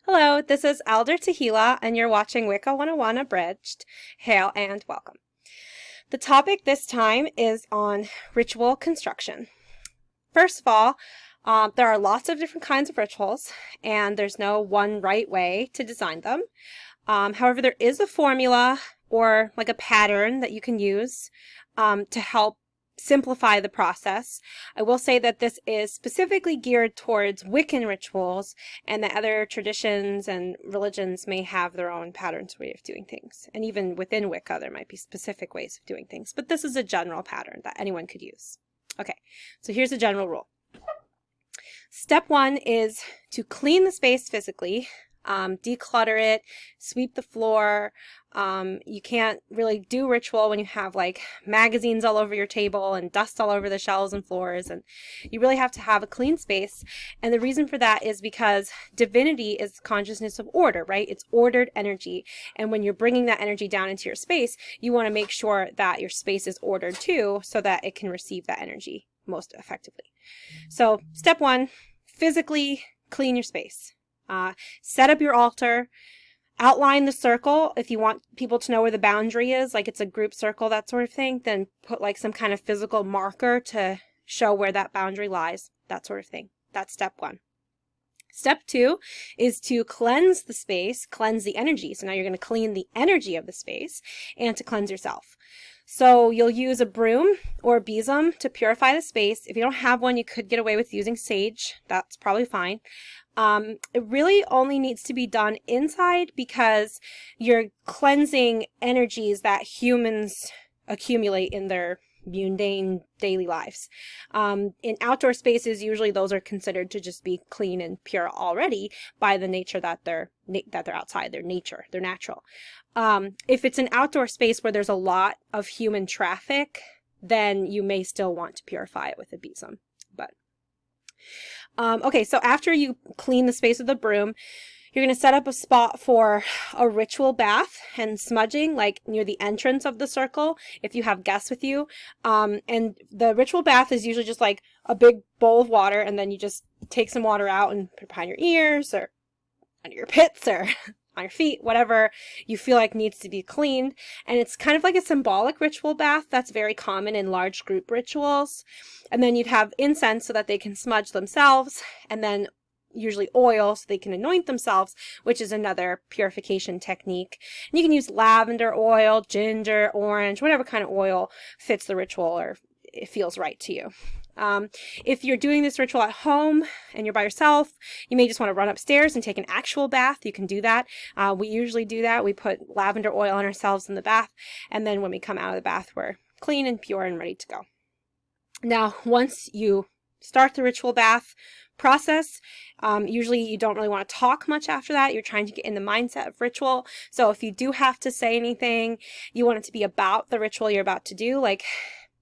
Hello, this is Elder Tehila, and you're watching Wicca 101 Abridged. Hail and welcome. The topic this time is on ritual construction. First of all, there are lots of different kinds of rituals, and there's no one right way to design them. However, there is a formula or like a pattern that you can use to help simplify the process. I will say that this is specifically geared towards Wiccan rituals, and that other traditions and religions may have their own patterns way of doing things. And even within Wicca, there might be specific ways of doing things, but this is a general pattern that anyone could use. Okay, so here's a general rule. Step one is to clean the space physically, declutter it, sweep the floor. You can't really do ritual when you have like magazines all over your table and dust all over the shelves and floors, and you really have to have a clean space. And the reason for that is because divinity is consciousness of order, right? It's ordered energy. And when you're bringing that energy down into your space, you want to make sure that your space is ordered too, so that it can receive that energy most effectively. So step one, physically clean your space. Set up your altar, outline the circle. If you want people to know where the boundary is, like it's a group circle, that sort of thing, then put like some kind of physical marker to show where that boundary lies, that sort of thing. That's step one. Step two is to cleanse the space, cleanse the energy. So now you're going to clean the energy of the space and to cleanse yourself. So you'll use a broom or a besom to purify the space. If you don't have one, you could get away with using sage. That's probably fine. It really only needs to be done inside because you're cleansing energies that humans accumulate in their mundane daily lives. In outdoor spaces, usually those are considered to just be clean and pure already by the nature that they're outside, their nature, they're natural. If it's an outdoor space where there's a lot of human traffic, then you may still want to purify it with a besom. Okay, so after you clean the space with the broom, you're going to set up a spot for a ritual bath and smudging, like near the entrance of the circle, if you have guests with you. And the ritual bath is usually just like a big bowl of water, and then you just take some water out and put it behind your ears or under your pits or on your feet, whatever you feel like needs to be cleaned. And it's kind of like a symbolic ritual bath that's very common in large group rituals. And then you'd have incense so that they can smudge themselves, and then usually oil so they can anoint themselves, which is another purification technique. And you can use lavender oil, ginger, orange, whatever kind of oil fits the ritual or it feels right to you. If you're doing this ritual at home and you're by yourself, you may just want to run upstairs and take an actual bath. You can do that. We usually do that. We put lavender oil on ourselves in the bath, and then when we come out of the bath, we're clean and pure and ready to go. Now, once you start the ritual bath process, usually you don't really want to talk much after that. You're trying to get in the mindset of ritual. So if you do have to say anything, you want it to be about the ritual you're about to do. Like,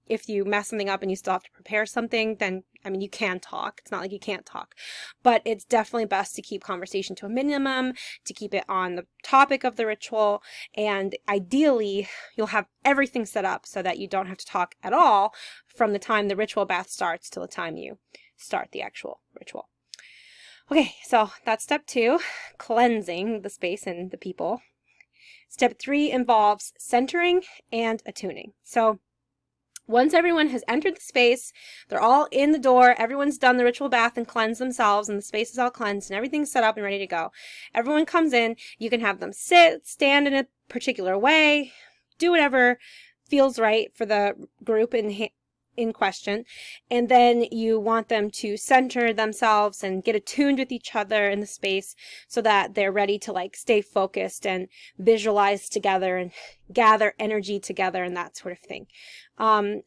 if you mess something up and you still have to prepare something, then, I mean, you can talk. It's not like you can't talk. But it's definitely best to keep conversation to a minimum, to keep it on the topic of the ritual. And ideally, you'll have everything set up so that you don't have to talk at all from the time the ritual bath starts till the time you start the actual ritual. Okay, so that's step two, cleansing the space and the people. Step three involves centering and attuning. So once everyone has entered the space, they're all in the door, everyone's done the ritual bath and cleansed themselves, and the space is all cleansed and everything's set up and ready to go. Everyone comes in, you can have them sit, stand in a particular way, do whatever feels right for the group in question, and then you want them to center themselves and get attuned with each other in the space so that they're ready to like stay focused and visualize together and gather energy together and that sort of thing.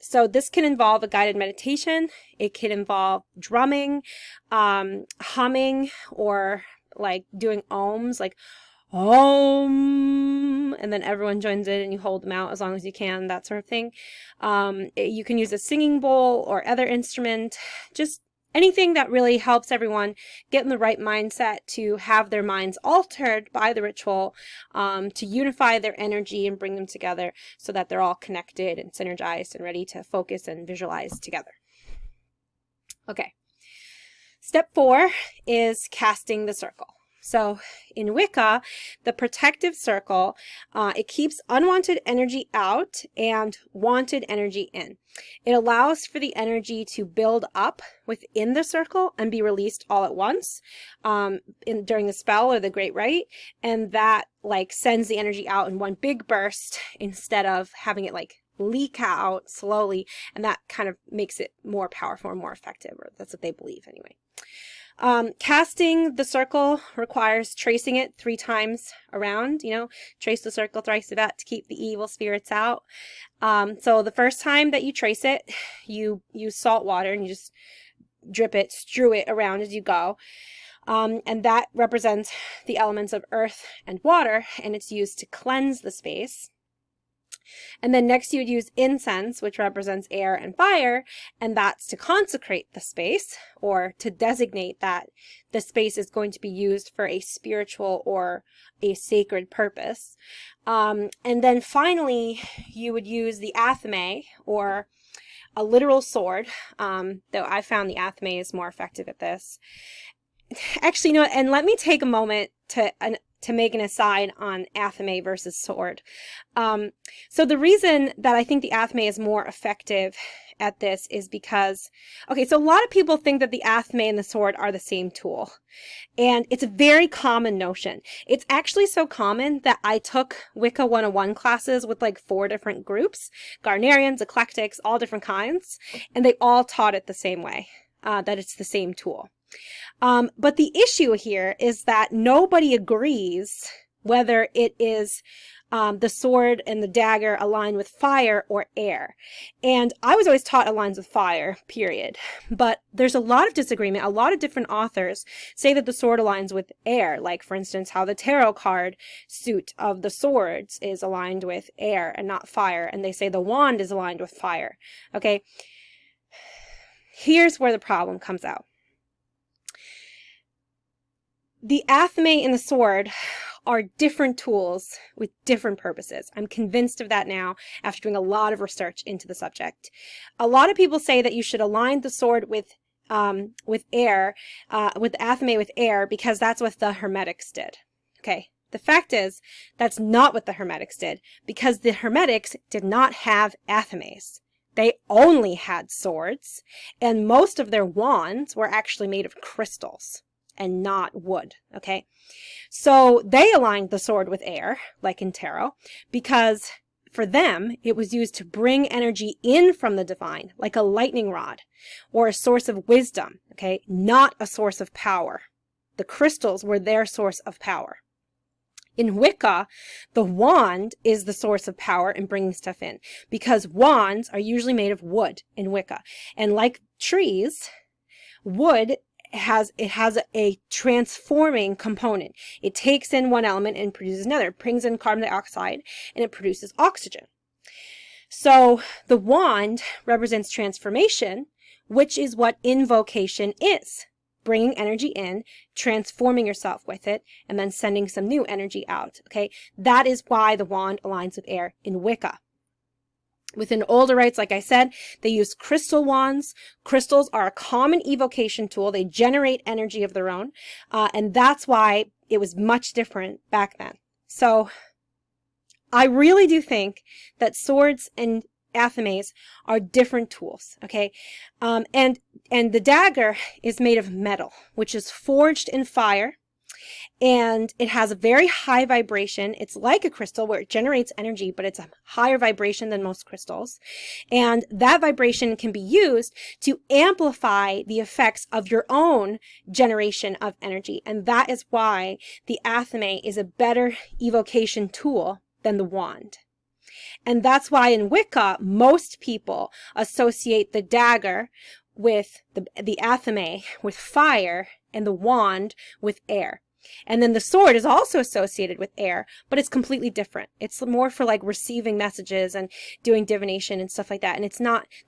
So this can involve a guided meditation. It can involve drumming, humming, or like doing ohms, like Om, and then everyone joins in and you hold them out as long as you can, that sort of thing. You can use a singing bowl or other instrument, just anything that really helps everyone get in the right mindset to have their minds altered by the ritual, to unify their energy and bring them together so that they're all connected and synergized and ready to focus and visualize together. Okay. Step 4 is casting the circle. So in Wicca, the protective circle, it keeps unwanted energy out and wanted energy in. It allows for the energy to build up within the circle and be released all at once during the spell or the Great Rite, and that like sends the energy out in one big burst instead of having it like leak out slowly, and that kind of makes it more powerful or more effective, or that's what they believe anyway. Casting the circle requires tracing it 3 times around, trace the circle thrice about to keep the evil spirits out. So the first time that you trace it, you use salt water and you just drip it, strew it around as you go. And that represents the elements of earth and water, and it's used to cleanse the space. And then next you would use incense, which represents air and fire, and that's to consecrate the space, or to designate that the space is going to be used for a spiritual or a sacred purpose. And then finally, you would use the athame, or a literal sword, though I found the athame is more effective at this. Actually, and let me take a moment to make an aside on athame versus sword. So the reason that I think the athame is more effective at this is because, so a lot of people think that the athame and the sword are the same tool. And it's a very common notion. It's actually so common that I took Wicca 101 classes with like 4 different groups, Garnerians, eclectics, all different kinds, and they all taught it the same way, that it's the same tool. But the issue here is that nobody agrees whether it is the sword and the dagger align with fire or air. And I was always taught aligns with fire, period. But there's a lot of disagreement. A lot of different authors say that the sword aligns with air, like, for instance, how the tarot card suit of the swords is aligned with air and not fire. And they say the wand is aligned with fire. Okay? Here's where the problem comes out. The athame and the sword are different tools with different purposes. I'm convinced of that now after doing a lot of research into the subject. A lot of people say that you should align the sword with air, with the athame with air, because that's what the Hermetics did. Okay. The fact is, that's not what the Hermetics did, because the Hermetics did not have athames. They only had swords, and most of their wands were actually made of crystals and not wood, okay? So they aligned the sword with air, like in tarot, because for them, it was used to bring energy in from the divine, like a lightning rod, or a source of wisdom, okay? Not a source of power. The crystals were their source of power. In Wicca, the wand is the source of power in bringing stuff in, because wands are usually made of wood in Wicca. And like trees, wood has a transforming component. It takes in one element and produces another. It brings in carbon dioxide and it produces oxygen. So the wand represents transformation, which is what invocation is. Bringing energy in, transforming yourself with it, and then sending some new energy out. Okay, that is why the wand aligns with air in Wicca. Within older rites, like I said, they use crystal wands. Crystals are a common evocation tool. They generate energy of their own, and that's why it was much different back then. So I really do think that swords and athames are different tools, okay? And the dagger is made of metal, which is forged in fire, and it has a very high vibration. It's like a crystal where it generates energy, but it's a higher vibration than most crystals. And that vibration can be used to amplify the effects of your own generation of energy. And that is why the athame is a better evocation tool than the wand. And that's why in Wicca, most people associate the dagger with the athame with fire and the wand with air. And then the sword is also associated with air, but it's completely different. It's more for like receiving messages and doing divination and stuff like that. And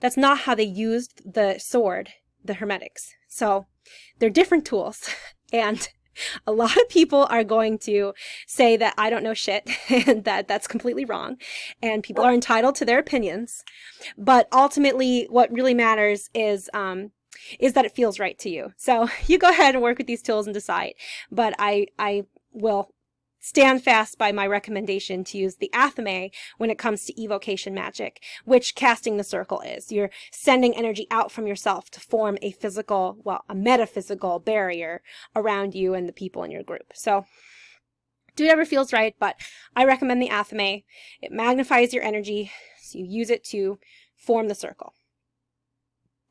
that's not how they used the sword, the Hermetics. So they're different tools. And a lot of people are going to say that I don't know shit and that that's completely wrong. And people are entitled to their opinions. But ultimately, what really matters is is that it feels right to you. So you go ahead and work with these tools and decide. But I will stand fast by my recommendation to use the athame when it comes to evocation magic, which casting the circle is. You're sending energy out from yourself to form a physical, well, a metaphysical barrier around you and the people in your group. So do whatever feels right, but I recommend the athame. It magnifies your energy, so you use it to form the circle.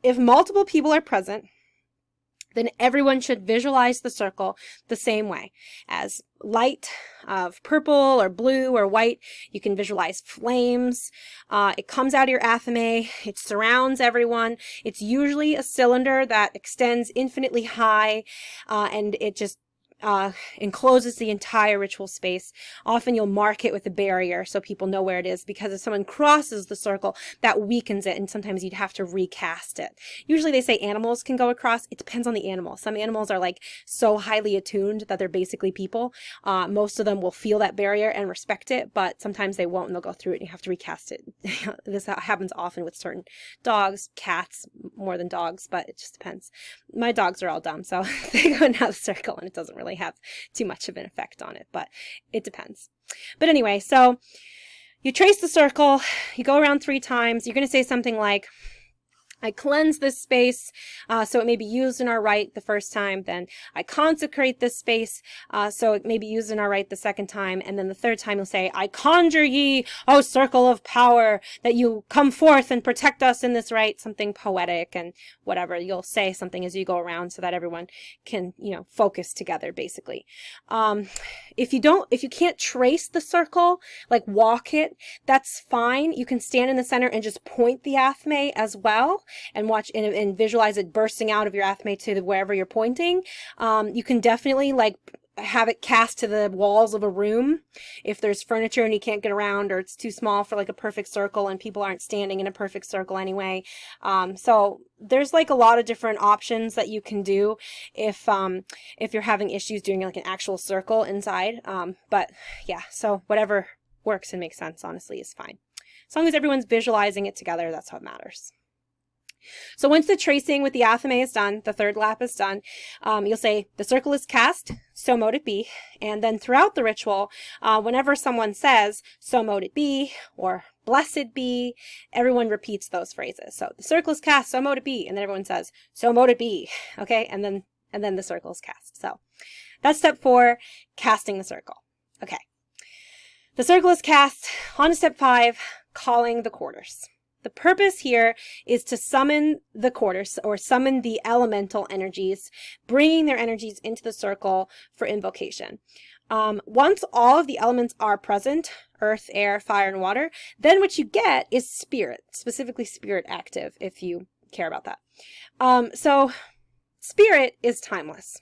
If multiple people are present, then everyone should visualize the circle the same way. As light of purple or blue or white, you can visualize flames. It comes out of your athame. It surrounds everyone. It's usually a cylinder that extends infinitely high, and it just encloses the entire ritual space. Often you'll mark it with a barrier so people know where it is, because if someone crosses the circle, that weakens it, and sometimes you'd have to recast it. Usually they say animals can go across. It depends on the animal. Some animals are like so highly attuned that they're basically people. Most of them will feel that barrier and respect it, but sometimes they won't and they'll go through it and you have to recast it. This happens often with certain dogs, cats, more than dogs, but it just depends. My dogs are all dumb, so they go into the circle and it doesn't really have too much of an effect on it, but it depends. But anyway, so you trace the circle, you go around 3 times. You're going to say something like, I cleanse this space so it may be used in our rite the first time. Then I consecrate this space so it may be used in our rite the second time. And then the third time you'll say, I conjure ye, O circle of power, that you come forth and protect us in this rite. Something poetic and whatever. You'll say something as you go around so that everyone can, focus together, basically. If you can't trace the circle, like walk it, that's fine. You can stand in the center and just point the athame as well, and watch and visualize it bursting out of your athame to wherever you're pointing. You can definitely have it cast to the walls of a room if there's furniture and you can't get around, or it's too small for like a perfect circle and people aren't standing in a perfect circle anyway. So there's like a lot of different options that you can do if you're having issues doing like an actual circle inside. But yeah, so whatever works and makes sense, honestly, is fine. As long as everyone's visualizing it together, that's what matters. So once the tracing with the athame is done, the third lap is done, you'll say, the circle is cast, so mote it be. And then throughout the ritual, whenever someone says, so mote it be, or blessed be, everyone repeats those phrases. So the circle is cast, so mote it be. And then everyone says, so mote it be. Okay, and then the circle is cast. So that's step 4, casting the circle. Okay. The circle is cast. On to step 5, calling the quarters. The purpose here is to summon the quarters, or summon the elemental energies, bringing their energies into the circle for invocation. Once all of the elements are present, earth, air, fire, and water, then what you get is spirit, specifically spirit active, if you care about that. So spirit is timeless.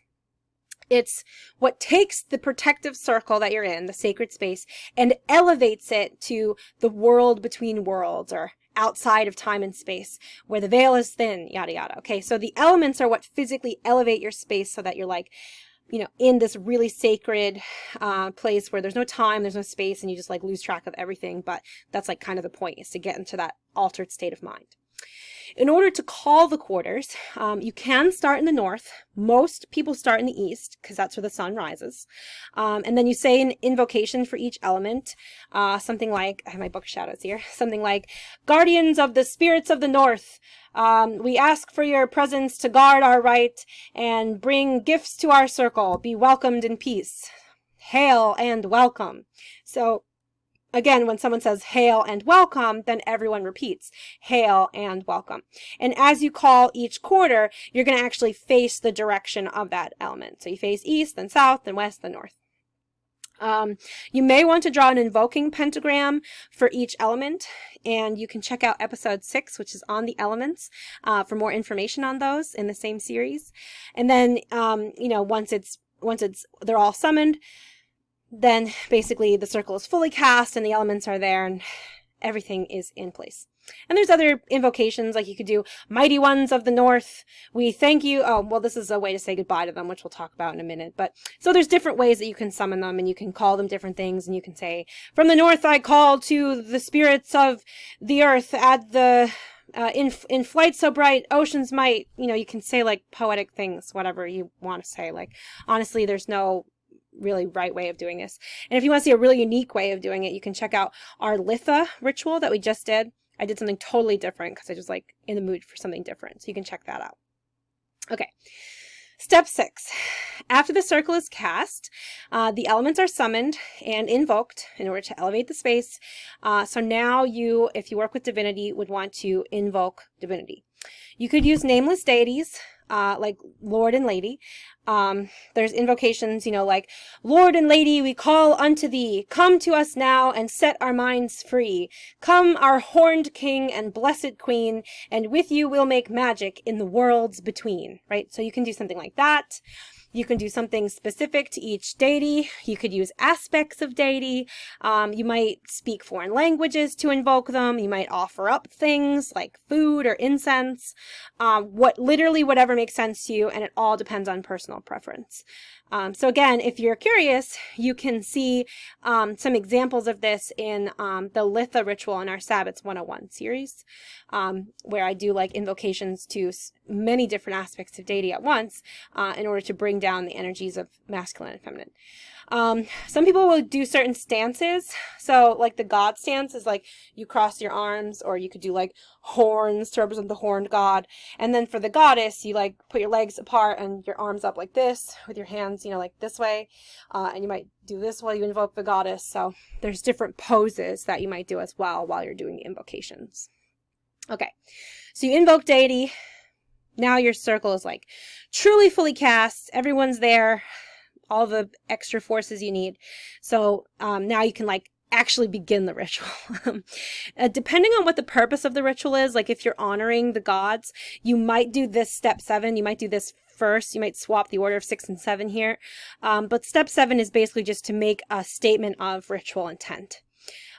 It's what takes the protective circle that you're in, the sacred space, and elevates it to the world between worlds, or outside of time and space, where the veil is thin, yada yada. Okay, so the elements are what physically elevate your space so that you're like, in this really sacred place where there's no time, there's no space, and you just like lose track of everything. But that's like kind of the point, is to get into that altered state of mind. In order to call the quarters, you can start in the north. Most people start in the east because that's where the sun rises. And then you say an invocation for each element. Something like, I have my book shadows here, something like, guardians of the spirits of the north, we ask for your presence to guard our rite and bring gifts to our circle. Be welcomed in peace. Hail and welcome. So again, when someone says hail and welcome, then everyone repeats hail and welcome. And as you call each quarter, you're going to actually face the direction of that element. So you face east, then south, then west, then north. You may want to draw an invoking pentagram for each element, and you can check out episode 6, which is on the elements, for more information on those in the same series. And then, once they're all summoned, then basically the circle is fully cast and the elements are there and everything is in place. And there's other invocations, like you could do mighty ones of the north, we thank you. Oh, well, this is a way to say goodbye to them, which we'll talk about in a minute. But so there's different ways that you can summon them, and you can call them different things, and you can say, from the north I call to the spirits of the earth, add in flight so bright, oceans might, you can say like poetic things, whatever you want to say. Like, honestly, there's no really right way of doing this. And if you want to see a really unique way of doing it, you can check out our Litha ritual that we just did. I did something totally different because I was like in the mood for something different. So you can check that out. Okay. Step 6. After the circle is cast, the elements are summoned and invoked in order to elevate the space. So now you, if you work with divinity, would want to invoke divinity. You could use nameless deities, like Lord and Lady. There's invocations, like, Lord and Lady, we call unto thee. Come to us now and set our minds free. Come, our horned king and blessed queen, and with you we'll make magic in the worlds between, right? So you can do something like that. You can do something specific to each deity. You could use aspects of deity. You might speak foreign languages to invoke them. You might offer up things like food or incense. Literally whatever makes sense to you, and it all depends on personal preference. So again, if you're curious, you can see some examples of this in the Litha ritual in our Sabbats 101 series, where I do like invocations to many different aspects of deity at once in order to bring down the energies of masculine and feminine. Some people will do certain stances. So like the god stance is like you cross your arms, or you could do like horns to represent the horned god. And then for the goddess, you like put your legs apart and your arms up like this with your hands, like this way. And you might do this while you invoke the goddess. So there's different poses that you might do as well while you're doing the invocations. Okay, so you invoke deity. Now your circle is like truly fully cast. Everyone's there. All the extra forces you need. So now you can like actually begin the ritual. Depending on what the purpose of the ritual is, like if you're honoring the gods, you might do this step 7. You might do this first. You might swap the order of 6 and 7 here. But step 7 is basically just to make a statement of ritual intent.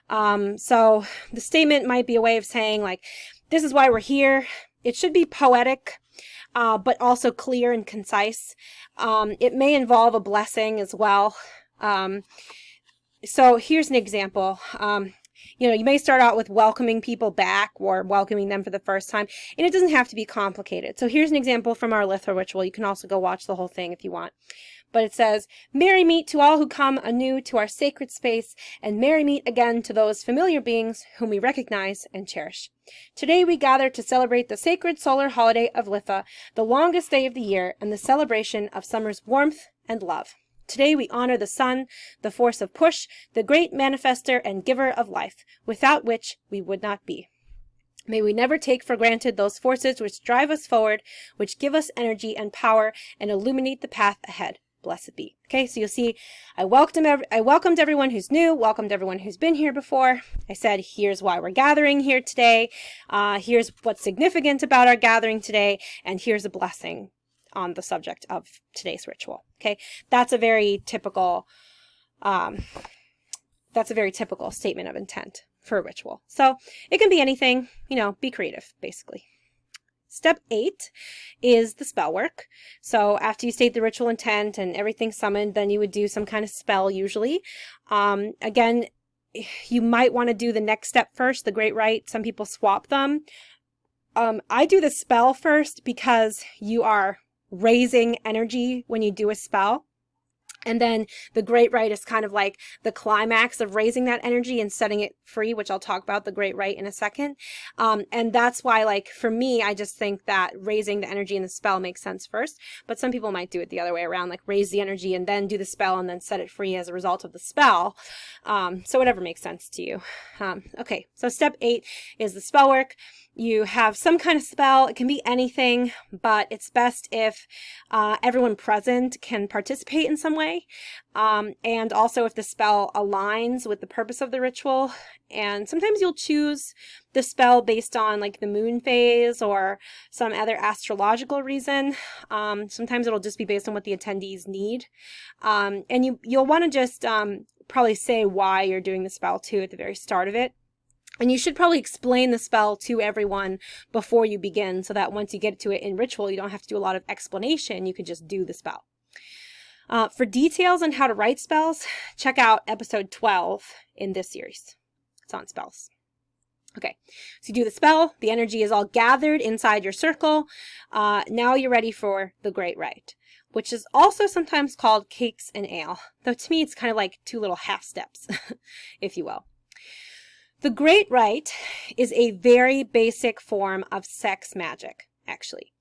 So the statement might be a way of saying like, this is why we're here. It should be poetic, but also clear and concise. It may involve a blessing as well. So here's an example. You may start out with welcoming people back or welcoming them for the first time, and it doesn't have to be complicated. So here's an example from our Litha ritual. You can also go watch the whole thing if you want. But it says, merry meet to all who come anew to our sacred space, and merry meet again to those familiar beings whom we recognize and cherish. Today we gather to celebrate the sacred solar holiday of Litha, the longest day of the year, and the celebration of summer's warmth and love. Today we honor the sun, the force of push, the great manifester and giver of life, without which we would not be. May we never take for granted those forces which drive us forward, which give us energy and power, and illuminate the path ahead. Blessed be. Okay, so you'll see I welcomed everyone who's new, welcomed everyone who's been here before. I said, here's why we're gathering here today. Here's what's significant about our gathering today, and here's a blessing on the subject of today's ritual. Okay, that's a very typical statement of intent for a ritual. So it can be anything, be creative, basically. Step 8 is the spell work. So after you state the ritual intent and everything's summoned, then you would do some kind of spell usually. Again, you might want to do the next step first, the Great Rite. Some people swap them. I do the spell first because you are raising energy when you do a spell. And then the Great Rite is kind of like the climax of raising that energy and setting it free, which I'll talk about the Great Rite in a second. And that's why, like, for me, I just think that raising the energy in the spell makes sense first. But some people might do it the other way around, like raise the energy and then do the spell and then set it free as a result of the spell. So whatever makes sense to you. Okay, so step 8 is the spell work. You have some kind of spell. It can be anything, but it's best if everyone present can participate in some way. And also if the spell aligns with the purpose of the ritual. And sometimes you'll choose the spell based on like the moon phase or some other astrological reason. Sometimes it'll just be based on what the attendees need. And you'll want to just probably say why you're doing the spell too at the very start of it. And you should probably explain the spell to everyone before you begin so that once you get to it in ritual, you don't have to do a lot of explanation. You can just do the spell. For details on how to write spells, check out episode 12 in this series. It's on spells. Okay, so you do the spell, the energy is all gathered inside your circle. Now you're ready for the Great Rite, which is also sometimes called cakes and ale, though to me it's kind of like two little half steps, if you will. The Great Rite is a very basic form of sex magic, actually.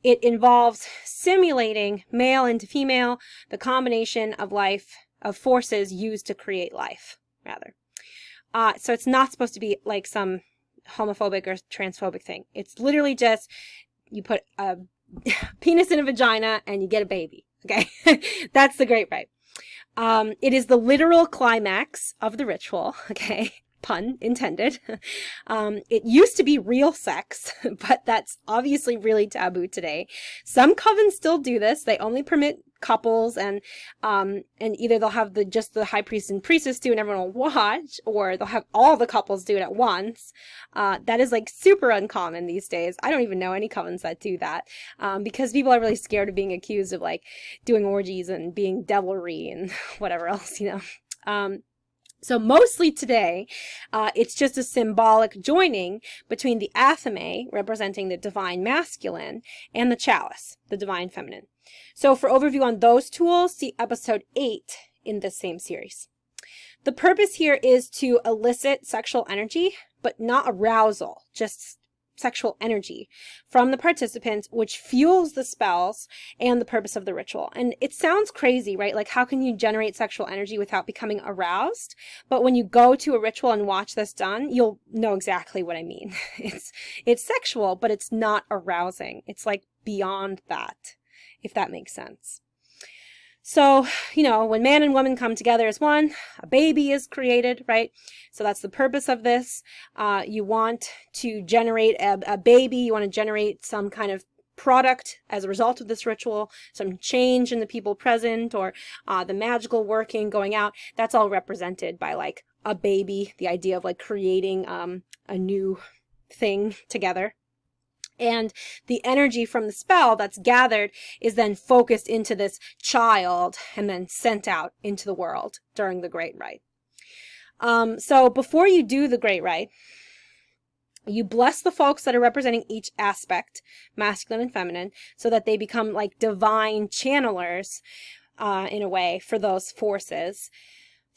It involves simulating male into female, the combination of forces used to create life, rather. So it's not supposed to be like some homophobic or transphobic thing. It's literally just you put a penis in a vagina and you get a baby. Okay, that's the Great Rite. It is the literal climax of the ritual. Okay, pun intended. It used to be real sex, but that's obviously really taboo today. Some covens still do this. They only permit couples, and either they'll have just the high priest and priestess do and everyone will watch, or they'll have all the couples do it at once. That is like super uncommon these days. I don't even know any covens that do that, because people are really scared of being accused of like doing orgies and being devilry and whatever else, you know. So mostly today, it's just a symbolic joining between the athame, representing the divine masculine, and the chalice, the divine feminine. So for overview on those tools, see episode 8 in this same series. The purpose here is to elicit sexual energy, but not arousal, just sexual energy from the participants, which fuels the spells and the purpose of the ritual. And it sounds crazy, right? Like, how can you generate sexual energy without becoming aroused? But when you go to a ritual and watch this done, you'll know exactly what I mean. It's sexual, but it's not arousing. It's like beyond that, if that makes sense. So, you know, when man and woman come together as one, a baby is created, right? So that's the purpose of this. You want to generate a baby. You want to generate some kind of product as a result of this ritual, some change in the people present, or the magical working going out. That's all represented by like a baby, the idea of like creating a new thing together. And the energy from the spell that's gathered is then focused into this child and then sent out into the world during the Great Rite. So before you do the Great Rite, you bless the folks that are representing each aspect, masculine and feminine, so that they become like divine channelers in a way for those forces.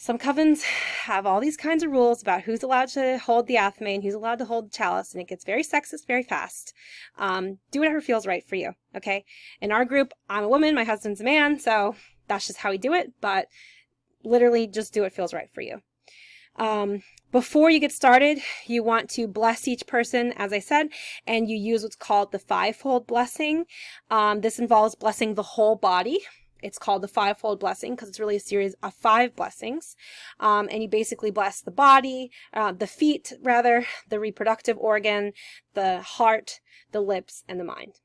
Some covens have all these kinds of rules about who's allowed to hold the athame and who's allowed to hold the chalice, and it gets very sexist very fast. Do whatever feels right for you, okay? In our group, I'm a woman, my husband's a man, so that's just how we do it, but literally just do what feels right for you. Before you get started, you want to bless each person, as I said, and you use what's called the fivefold blessing. This involves blessing the whole body. It's called the fivefold blessing because it's really a series of 5 blessings. And you basically bless the body, the feet, rather, the reproductive organ, the heart, the lips, and the mind.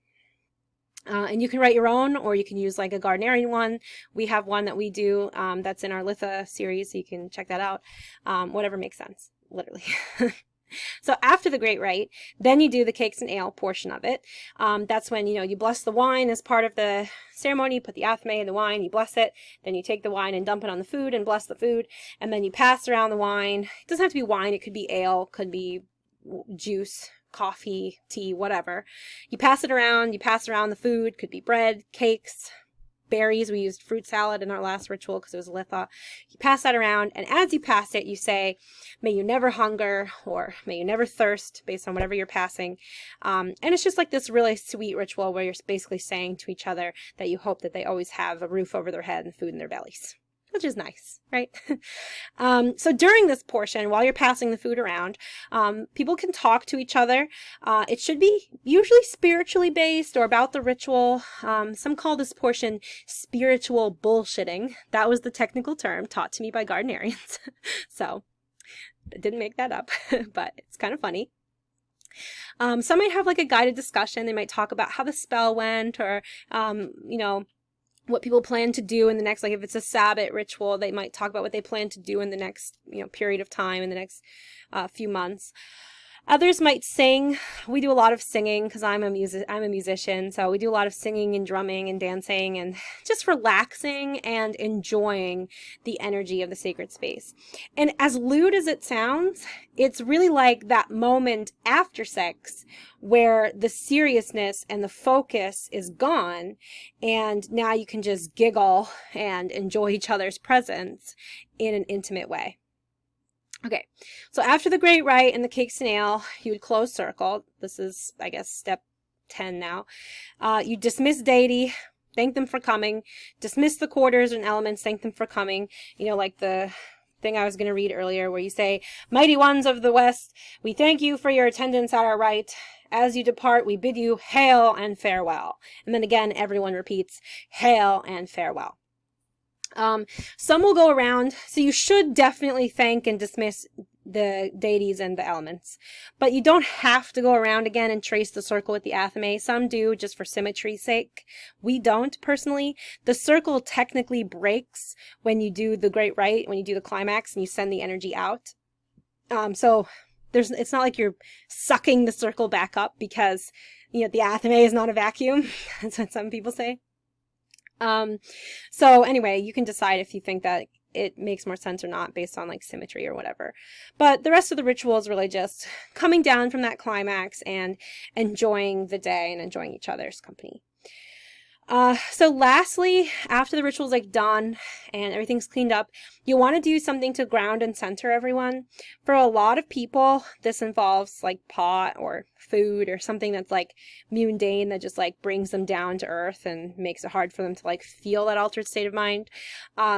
And you can write your own, or you can use like a Gardnerian one. We have one that we do that's in our Litha series, so you can check that out. Whatever makes sense, literally. So after the Great Rite, then you do the cakes and ale portion of it. That's when, you know, you bless the wine as part of the ceremony. You put the athame in the wine, you bless it. Then you take the wine and dump it on the food and bless the food. And then you pass around the wine. It doesn't have to be wine. It could be ale, could be juice, coffee, tea, whatever. You pass it around. You pass around the food. Could be bread, cakes, berries. We used fruit salad in our last ritual because it was Litha. You pass that around, and as you pass it, you say, may you never hunger, or may you never thirst, based on whatever you're passing. And it's just like this really sweet ritual where you're basically saying to each other that you hope that they always have a roof over their head and food in their bellies, which is nice, right? So during this portion, while you're passing the food around, people can talk to each other. It should be usually spiritually based or about the ritual. Some call this portion spiritual bullshitting. That was the technical term taught to me by Gardnerians. So I didn't make that up, but it's kind of funny. Some might have like a guided discussion. They might talk about how the spell went, or, you know, what people plan to do in the next, like if it's a Sabbath ritual, they might talk about what they plan to do in the next, you know, period of time, in the next few months. Others might sing. We do a lot of singing because I'm a musician, so we do a lot of singing and drumming and dancing and just relaxing and enjoying the energy of the sacred space. And as lewd as it sounds, it's really like that moment after sex where the seriousness and the focus is gone, and now you can just giggle and enjoy each other's presence in an intimate way. Okay, so after the great rite and the cakes and ale, you would close circle. This is, I guess, step 10 now. You dismiss deity, thank them for coming. Dismiss the quarters and elements, thank them for coming. You know, like the thing I was going to read earlier where you say, "Mighty ones of the West, we thank you for your attendance at our rite. As you depart, we bid you hail and farewell." And then again, everyone repeats, "Hail and farewell." Some will go around, so you should definitely thank and dismiss the deities and the elements. But you don't have to go around again and trace the circle with the athame. Some do, just for symmetry's sake. We don't, personally. The circle technically breaks when you do the great rite, when you do the climax, and you send the energy out. So it's not like you're sucking the circle back up because, you know, the athame is not a vacuum. That's what some people say. So anyway, you can decide if you think that it makes more sense or not based on like symmetry or whatever. But the rest of the ritual is really just coming down from that climax and enjoying the day and enjoying each other's company. So lastly, after the ritual's like done and everything's cleaned up, you want to do something to ground and center everyone. For a lot of people, this involves like pot or food or something that's like mundane that just like brings them down to earth and makes it hard for them to like feel that altered state of mind.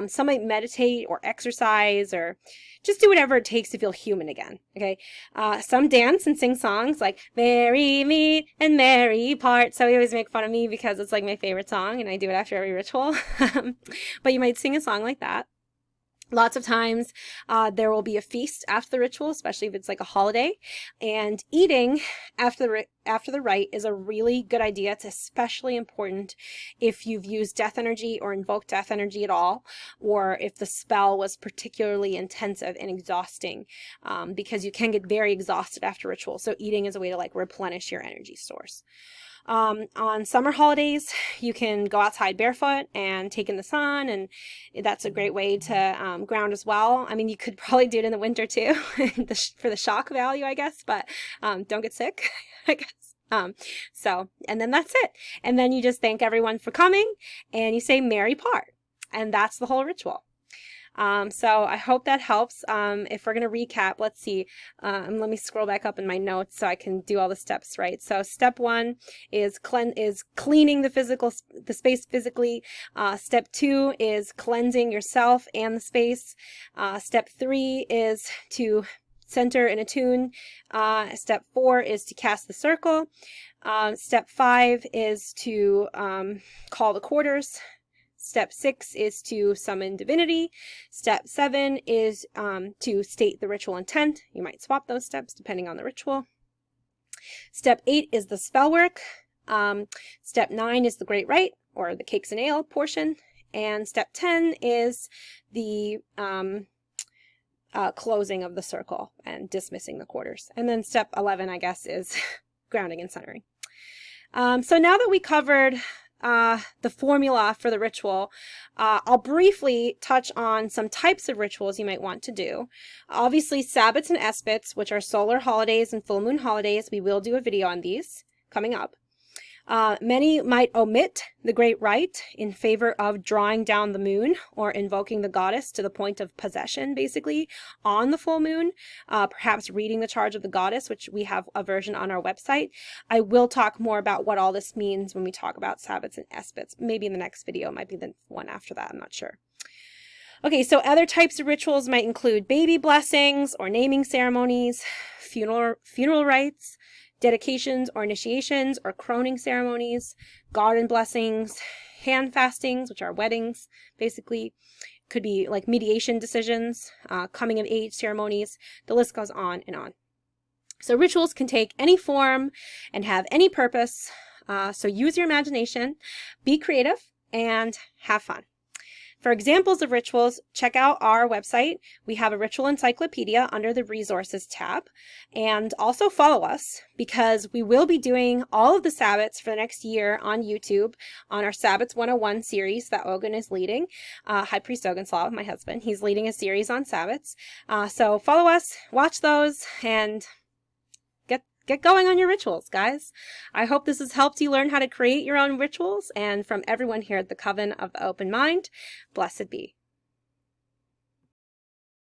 Some might meditate or exercise or just do whatever it takes to feel human again, okay? Some dance and sing songs like "Merry Meet and Merry Part." So we always make fun of me because it's like my favorite song and I do it after every ritual. But you might sing a song like that. Lots of times there will be a feast after the ritual, especially if it's like a holiday. And eating after the rite is a really good idea. It's especially important if you've used death energy or invoked death energy at all, or if the spell was particularly intensive and exhausting, because you can get very exhausted after ritual. So eating is a way to like replenish your energy source. On summer holidays, you can go outside barefoot and take in the sun, and that's a great way to ground as well. I mean, you could probably do it in the winter too, for the shock value, I guess, but don't get sick, I guess. And then that's it. And then you just thank everyone for coming, and you say "Merry Part," and that's the whole ritual. So I hope that helps. If we're going to recap, let's see. Let me scroll back up in my notes so I can do all the steps right. So step 1 is cleaning the space physically. Step 2 is cleansing yourself and the space. Step 3 is to center and attune. Step 4 is to cast the circle. Step 5 is to call the quarters. Step 6 is to summon divinity. Step 7 is to state the ritual intent. You might swap those steps depending on the ritual. Step 8 is the spell work. Step 9 is the great rite, or the cakes and ale portion. And step 10 is the closing of the circle and dismissing the quarters. And then step 11, I guess, is grounding and centering. So now that we covered the formula for the ritual, I'll briefly touch on some types of rituals you might want to do. Obviously, Sabbats and Espits, which are solar holidays and full moon holidays, we will do a video on these coming up. Many might omit the great rite in favor of drawing down the moon or invoking the goddess to the point of possession, basically, on the full moon. Perhaps reading the charge of the goddess, which we have a version on our website. I will talk more about what all this means when we talk about Sabbats and Espits. Maybe in the next video, might be the one after that, I'm not sure. Okay, so other types of rituals might include baby blessings or naming ceremonies, funeral rites, dedications or initiations or croning ceremonies, garden blessings, hand fastings, which are weddings, basically. Could be like mediation decisions, coming of age ceremonies. The list goes on and on. So rituals can take any form and have any purpose. So use your imagination, be creative, and have fun. For examples of rituals, check out our website. We have a ritual encyclopedia under the resources tab. And also follow us, because we will be doing all of the Sabbats for the next year on YouTube on our Sabbats 101 series that Ogun is leading. High Priest Ogunslaw, my husband, he's leading a series on Sabbats. So follow us, watch those, and get going on your rituals, guys. I hope this has helped you learn how to create your own rituals. And from everyone here at the Coven of the Open Mind, blessed be.